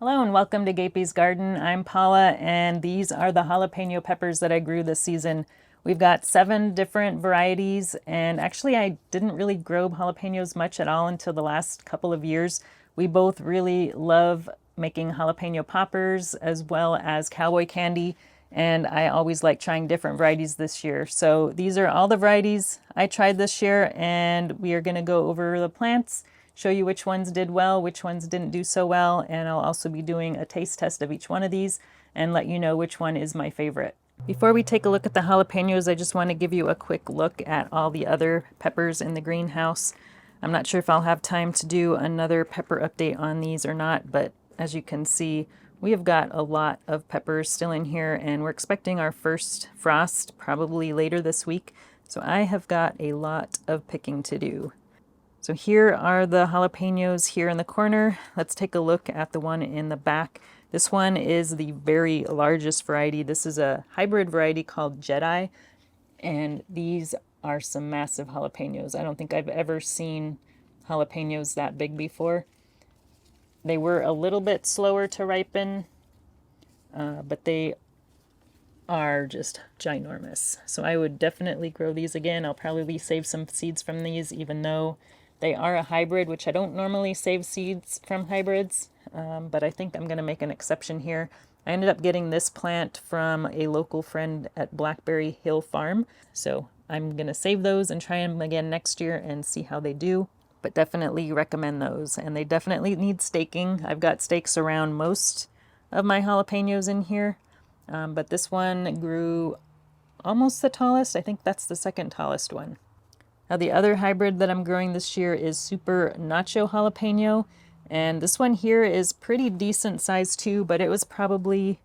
Hello and welcome to Gapeys Garden. I'm Paula and these are the jalapeno peppers that I grew this season. We've got 7 different varieties, and actually I didn't really grow jalapenos much at all until the last couple of years. We both really love making jalapeno poppers as well as cowboy candy, and I always like trying different varieties this year. So these are all the varieties I tried this year, and we are going to go over the plants, show you which ones did well, which ones didn't do so well, and I'll also be doing a taste test of each one of these and let you know which one is my favorite. Before we take a look at the jalapenos, I just want to give you a quick look at all the other peppers in the greenhouse. I'm not sure if I'll have time to do another pepper update on these or not, but as you can see, we have got a lot of peppers still in here, and we're expecting our first frost probably later this week, so I have got a lot of picking to do. So here are the jalapenos here in the corner. Let's take a look at the one in the back. This one is the very largest variety. This is a hybrid variety called Jedi, and these are some massive jalapenos. I don't think I've ever seen jalapenos that big before. They were a little bit slower to ripen, but they are just ginormous. So I would definitely grow these again. I'll probably save some seeds from these, even though they are a hybrid, which I don't normally save seeds from hybrids, but I think I'm going to make an exception here. I ended up getting this plant from a local friend at Blackberry Hill Farm, so I'm going to save those and try them again next year and see how they do. But definitely recommend those, and they definitely need staking. I've got stakes around most of my jalapenos in here, but this one grew almost the tallest. I think that's the second tallest one. Now the other hybrid that I'm growing this year is Super Nacho Jalapeno, and this one here is pretty decent size too, but it was probably,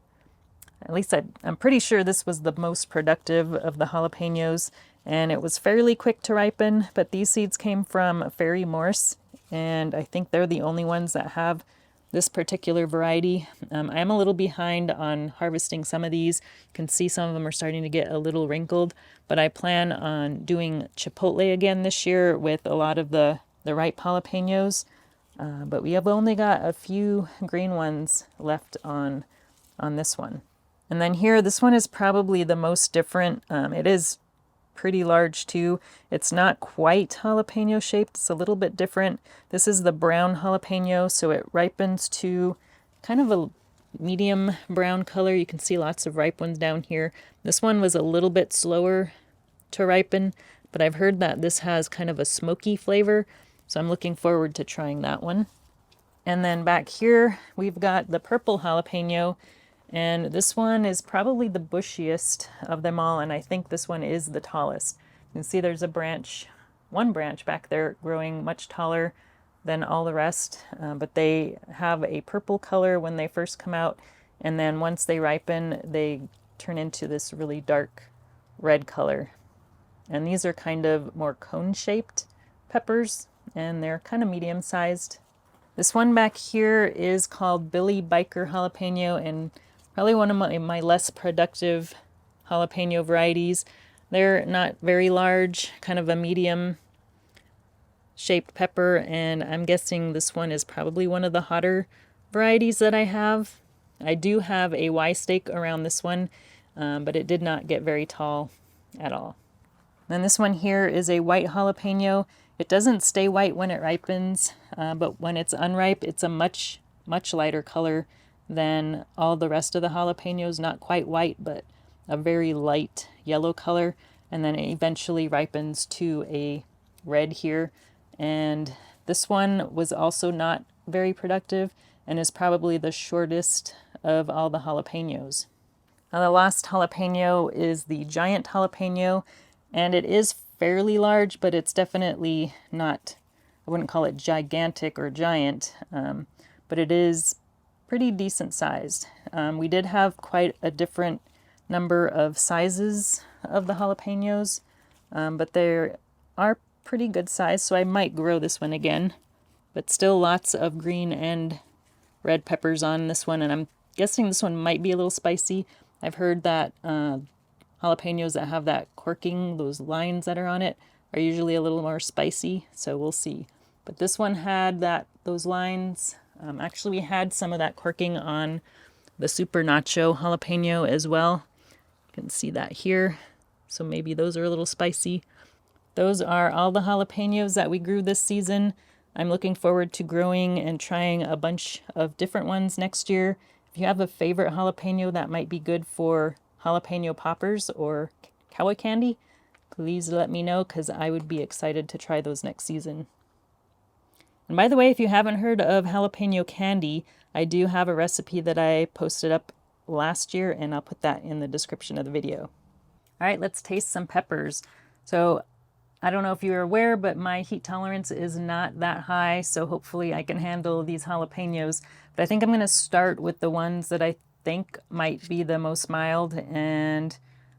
at least I'm pretty sure this was the most productive of the jalapenos, and it was fairly quick to ripen, but these seeds came from Fairy Morse, and I think they're the only ones that have this particular variety. I am a little behind on harvesting some of these. You can see some of them are starting to get a little wrinkled, but I plan on doing chipotle again this year with a lot of the ripe jalapenos. But we have only got a few green ones left on this one. And then here, this one is probably the most different. It is pretty large too. It's not quite jalapeno shaped. It's a little bit different. This is the brown jalapeno, so it ripens to kind of a medium brown color. You can see lots of ripe ones down here. This one was a little bit slower to ripen, but I've heard that this has kind of a smoky flavor, so I'm looking forward to trying that one. And then back here, we've got the purple jalapeno, and this one is probably the bushiest of them all, and I think this one is the tallest. You can see there's one branch back there growing much taller than all the rest, but they have a purple color when they first come out, and then once they ripen, they turn into this really dark red color. And these are kind of more cone-shaped peppers, and they're kind of medium-sized. This one back here is called Billy Biker Jalapeno, and probably one of my less productive jalapeno varieties. They're not very large, kind of a medium shaped pepper, and I'm guessing this one is probably one of the hotter varieties that I have. I do have a Y stake around this one, but it did not get very tall at all. Then this one here is a white jalapeno. It doesn't stay white when it ripens, but when it's unripe, it's a much lighter color than all the rest of the jalapenos. Not quite white, but a very light yellow color, and then it eventually ripens to a red here. And this one was also not very productive and is probably the shortest of all the jalapenos. Now the last jalapeno is the giant jalapeno, and it is fairly large, but it's definitely not, I wouldn't call it gigantic or giant, but it is pretty decent sized. We did have quite a different number of sizes of the jalapenos, but they are pretty good size, so I might grow this one again. But still lots of green and red peppers on this one, and I'm guessing this one might be a little spicy. I've heard that jalapenos that have that corking, those lines that are on it, are usually a little more spicy, so we'll see. But this one had those lines Actually, we had some of that corking on the super nacho jalapeno as well. You can see that here. So maybe those are a little spicy. Those are all the jalapenos that we grew this season. I'm looking forward to growing and trying a bunch of different ones next year. If you have a favorite jalapeno that might be good for jalapeno poppers or cowboy candy, please let me know because I would be excited to try those next season. And by the way, if you haven't heard of jalapeno candy, I do have a recipe that I posted up last year, and I'll put that in the description of the video. All right, let's taste some peppers. So I don't know if you're aware, but my heat tolerance is not that high, so hopefully I can handle these jalapenos. But I think I'm going to start with the ones that I think might be the most mild, and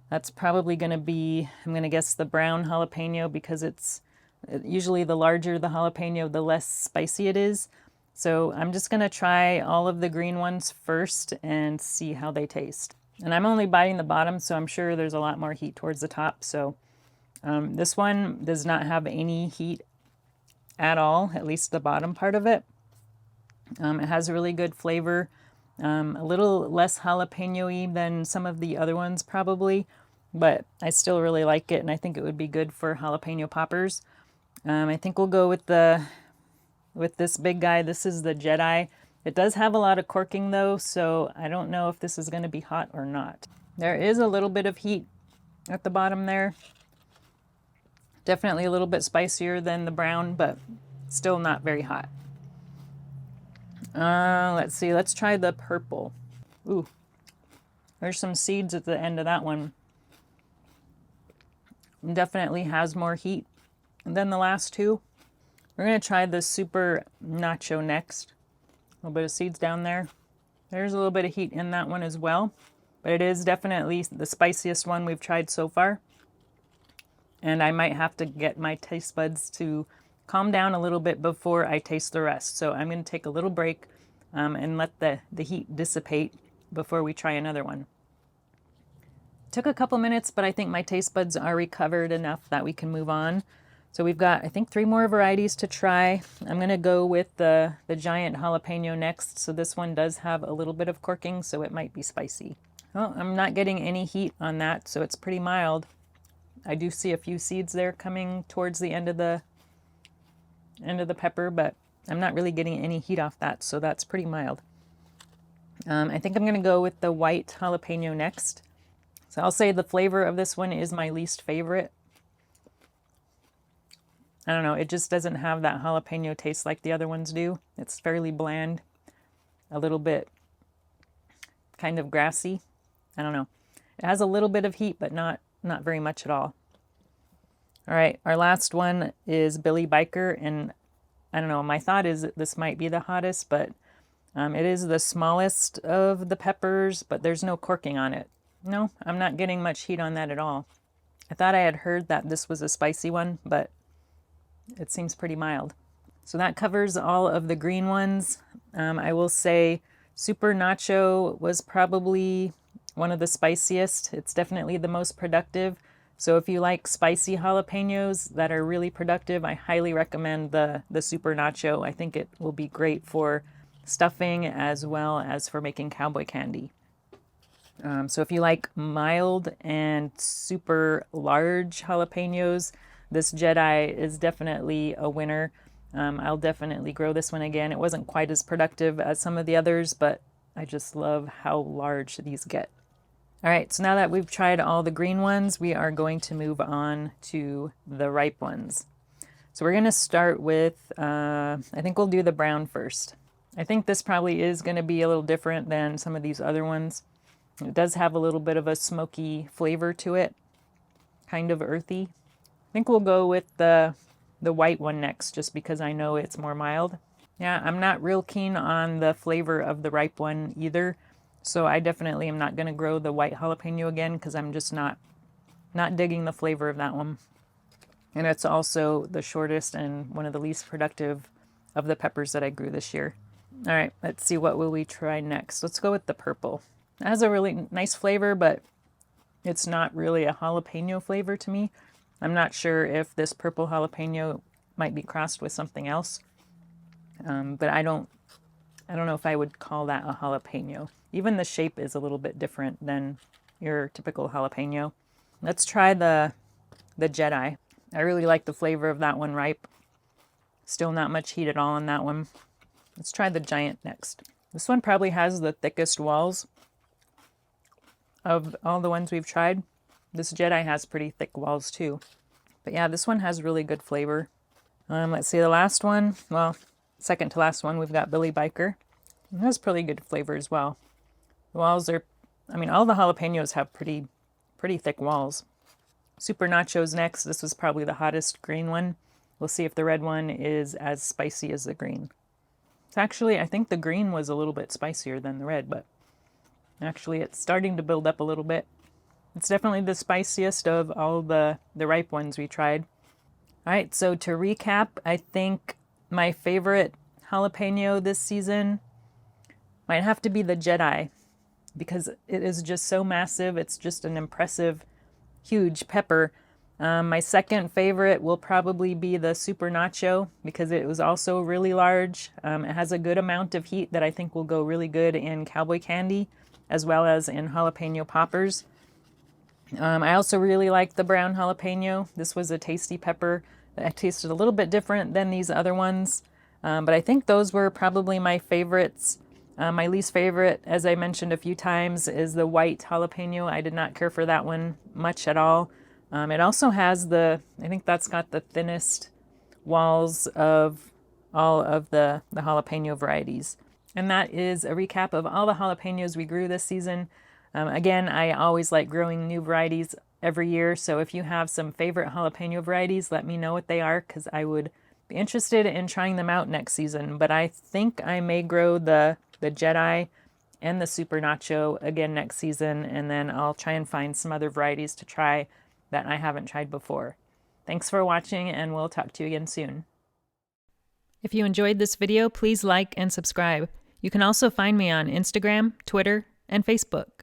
that's probably going to be, I'm going to guess, the brown jalapeno, because it's usually the larger the jalapeno, the less spicy it is. So I'm just going to try all of the green ones first and see how they taste. And I'm only biting the bottom, so I'm sure there's a lot more heat towards the top. So this one does not have any heat at all, at least the bottom part of it. It has a really good flavor, a little less jalapeno-y than some of the other ones probably, but I still really like it, and I think it would be good for jalapeno poppers. I think we'll go with this big guy. This is the Jedi. It does have a lot of corking though, so I don't know if this is going to be hot or not. There is a little bit of heat at the bottom there. Definitely a little bit spicier than the brown, but still not very hot. Let's see. Let's try the purple. Ooh, there's some seeds at the end of that one. Definitely has more heat than the last two. We're going to try the super nacho next. A little bit of seeds down there. There's a little bit of heat in that one as well, but it is definitely the spiciest one we've tried so far. And I might have to get my taste buds to calm down a little bit before I taste the rest. So I'm going to take a little break and let the heat dissipate before we try another one. Took a couple minutes, but I think my taste buds are recovered enough that we can move on. So we've got, I think, 3 more varieties to try. I'm going to go with the giant jalapeno next. So this one does have a little bit of corking, so it might be spicy. Well, I'm not getting any heat on that, so it's pretty mild. I do see a few seeds there coming towards the end of the pepper, but I'm not really getting any heat off that, so that's pretty mild. I think I'm going to go with the white jalapeno next. So I'll say the flavor of this one is my least favorite. I don't know, it just doesn't have that jalapeno taste like the other ones do. It's fairly bland, a little bit kind of grassy. I don't know. It has a little bit of heat, but not very much at all. All right, our last one is Billy Biker, and I don't know, my thought is that this might be the hottest, but it is the smallest of the peppers, but there's no corking on it. No, I'm not getting much heat on that at all. I thought I had heard that this was a spicy one, but it seems pretty mild. So that covers all of the green ones. I will say Super Nacho was probably one of the spiciest. It's definitely the most productive. So if you like spicy jalapenos that are really productive, I highly recommend the Super Nacho. I think it will be great for stuffing as well as for making cowboy candy. So if you like mild and super large jalapenos, this Jedi is definitely a winner. I'll definitely grow this one again. It wasn't quite as productive as some of the others, but I just love how large these get. All right, so now that we've tried all the green ones, we are going to move on to the ripe ones. So we're going to start with, I think we'll do the brown first. I think this probably is going to be a little different than some of these other ones. It does have a little bit of a smoky flavor to it, kind of earthy. I think we'll go with the white one next, just because I know it's more mild. Yeah, I'm not real keen on the flavor of the ripe one either, so I definitely am not going to grow the white jalapeno again because I'm just not digging the flavor of that one. And it's also the shortest and one of the least productive of the peppers that I grew this year. All right, let's see, what will we try next? Let's go with the purple. It has a really nice flavor, but it's not really a jalapeno flavor to me. I'm not sure if this purple jalapeno might be crossed with something else, but I don't I don't know if I would call that a jalapeno. Even the shape is a little bit different than your typical jalapeno. Let's try the Jedi. I really like the flavor of that one ripe. Still not much heat at all on that one. Let's try the giant next. This one probably has the thickest walls of all the ones we've tried. This Jedi has pretty thick walls too. But yeah, this one has really good flavor. Let's see the last one. Well, second to last one, we've got Billy Biker. It has pretty good flavor as well. The walls are, I mean, all the jalapenos have pretty thick walls. Super Nachos next. This was probably the hottest green one. We'll see if the red one is as spicy as the green. It's actually, I think the green was a little bit spicier than the red, but actually it's starting to build up a little bit. It's definitely the spiciest of all the ripe ones we tried. All right, so to recap, I think my favorite jalapeno this season might have to be the Jedi, because it is just so massive. It's just an impressive, huge pepper. My second favorite will probably be the Super Nacho, because it was also really large. It has a good amount of heat that I think will go really good in cowboy candy, as well as in jalapeno poppers. I also really like the brown jalapeno. This was a tasty pepper that tasted a little bit different than these other ones. But I think those were probably my favorites. My least favorite, as I mentioned a few times, is the white jalapeno. I did not care for that one much at all. It also has I think that's got the thinnest walls of all of the jalapeno varieties. And that is a recap of all the jalapenos we grew this season. Again, I always like growing new varieties every year, so if you have some favorite jalapeno varieties, let me know what they are, because I would be interested in trying them out next season. But I think I may grow the Jedi and the Super Nacho again next season, and then I'll try and find some other varieties to try that I haven't tried before. Thanks for watching, and we'll talk to you again soon. If you enjoyed this video, please like and subscribe. You can also find me on Instagram, Twitter, and Facebook.